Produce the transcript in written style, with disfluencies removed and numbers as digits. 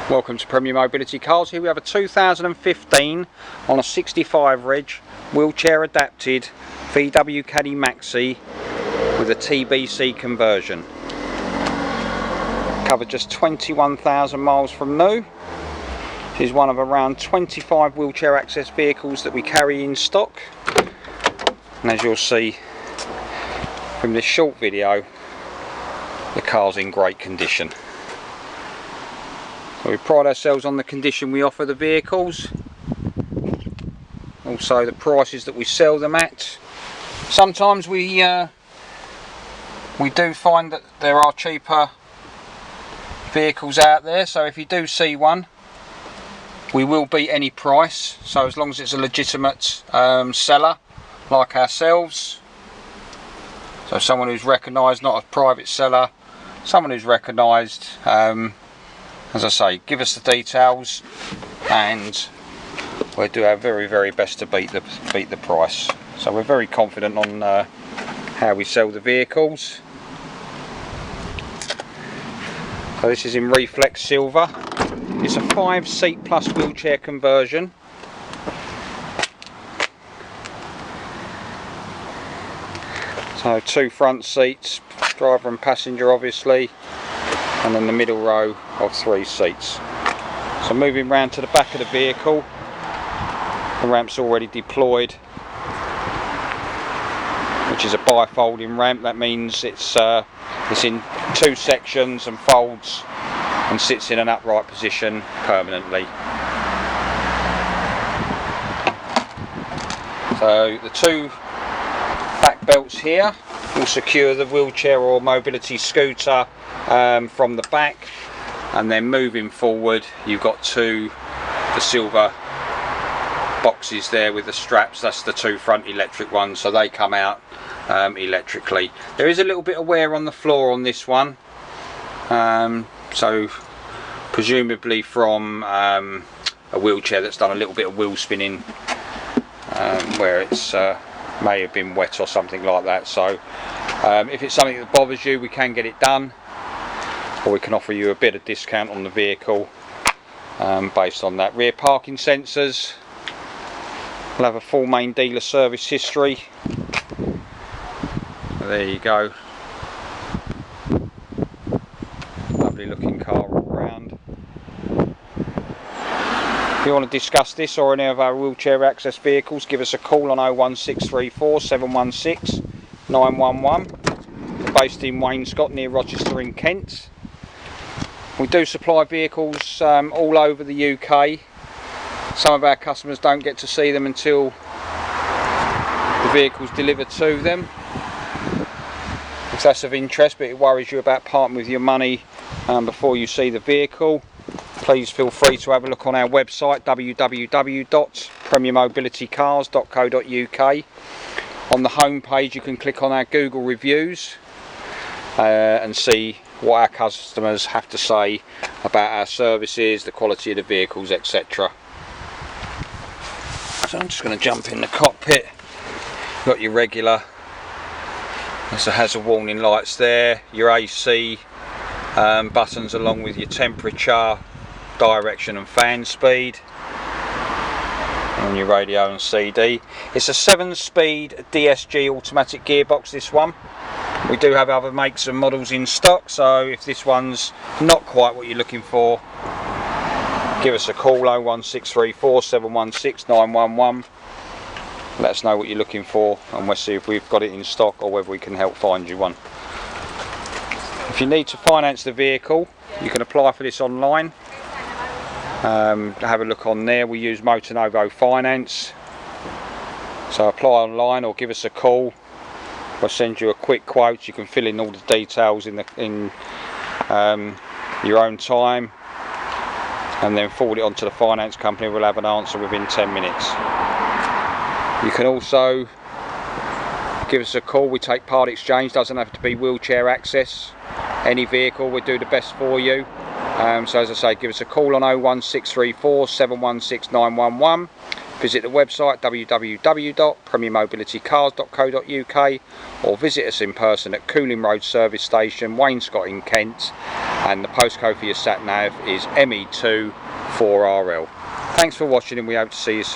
Welcome to Premier Mobility Cars. Here we have a 2015 on a 65 reg, wheelchair adapted VW Caddy Maxi with a TBC conversion. Covered just 21,000 miles from new. This is one of around 25 wheelchair access vehicles that we carry in stock. And as you'll see from this short video, the car's in great condition. So we pride ourselves on the condition we offer the vehicles, also the prices that we sell them at. Sometimes we do find that there are cheaper vehicles out there, so if you do see one, we will beat any price, so as long as it's a legitimate seller like ourselves, so someone who's recognised, not a private seller, someone who's recognised. As I say, give us the details and we'll do our very best to beat the price. So we're very confident on how we sell the vehicles. So this is in reflex silver. It's a 5-seat plus wheelchair conversion. So 2 front seats, driver and passenger obviously, and then the middle row of 3 seats. So moving round to the back of the vehicle, the ramp's already deployed, which is a bifolding ramp. That means it's in 2 sections and folds and sits in an upright position permanently. So the 2 back belts here will secure the wheelchair or mobility scooter from the back, and then moving forward you've got the silver boxes there with the straps. That's the 2 front electric ones, so they come out electrically. There is a little bit of wear on the floor on this one, so presumably from a wheelchair that's done a little bit of wheel spinning, where it's may have been wet or something like that. So if it's something that bothers you, we can get it done, or we can offer you a bit of discount on the vehicle based on that. Rear parking sensors, we'll have a full main dealer service history. There you go, lovely looking car all round. If you want to discuss this or any of our wheelchair access vehicles, give us a call on 01634 716 911. We're based in Wainscott near Rochester in Kent. We do supply vehicles all over the UK. Some of our customers don't get to see them until the vehicle's delivered to them. If that's of interest, but it worries you about parting with your money before you see the vehicle, please feel free to have a look on our website www.premiermobilitycars.co.uk. On the home page you can click on our Google reviews and see what our customers have to say about our services, the quality of the vehicles, etc. So I'm just going to jump in the cockpit. Got your regular, there's the hazard warning lights there, your AC buttons along with your temperature, direction and fan speed, on your radio and CD. It's a 7-speed DSG automatic gearbox, this one. We do have other makes and models in stock, so if this one's not quite what you're looking for, give us a call 01634 716 911. Let us know what you're looking for and we'll see if we've got it in stock or whether we can help find you one. If you need to finance the vehicle, you can apply for this online. Have a look on there. We use Motonovo Finance, so apply online or give us a call. We'll send you a quick quote. You can fill in all the details in your own time and then forward it on to the finance company. We'll have an answer within 10 minutes. You can also give us a call. We take part exchange, doesn't have to be wheelchair access. Any vehicle, we'll do the best for you. So as I say, give us a call on 01634 716 911. Visit the website www.premiermobilitycars.co.uk or visit us in person at Cooling Road Service Station, Wainscott in Kent, and the postcode for your sat nav is ME2 4RL. Thanks for watching, and we hope to see you soon.